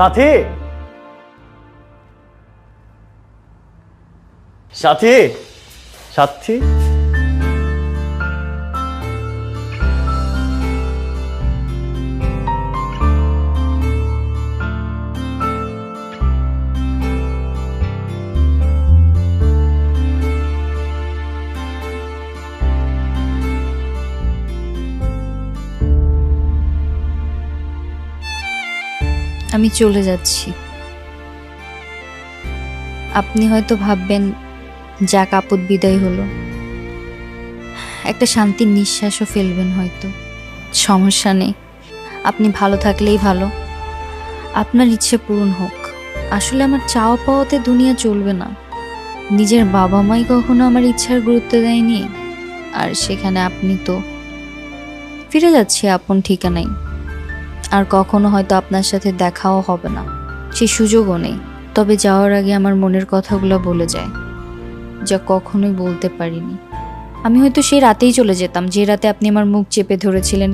সাথী, সাথী, সাথী। আমি চলে যাচ্ছি। আপনি হয়তো ভাববেন যাক আপদ বিদায় হলো, একটা শান্তির নিঃশ্বাসও ফেলবেন হয়তো। সমস্যা নেই, আপনি ভালো থাকলেই ভালো। আপনার ইচ্ছে পূরণ হোক। আসলে আমার চাওয়া পাওয়াতে দুনিয়া চলবে না। নিজের বাবা মাই কখনো আমার ইচ্ছার গুরুত্ব দেয়নি, আর সেখানে আপনি তো। ফিরে যাচ্ছি আপন ঠিকানায়। আর কখনো হয়তো আপনার সাথে দেখাও হবে না, সেই সুযোগও নেই। তবে যাওয়ার আগে আমার মনের কথাগুলো বলে যায়, যা কখনোই বলতে পারিনি। আমি হয়তো সেই রাতেই চলে যেতাম যে রাতে আপনি আমার মুখ চেপে ধরেছিলেন,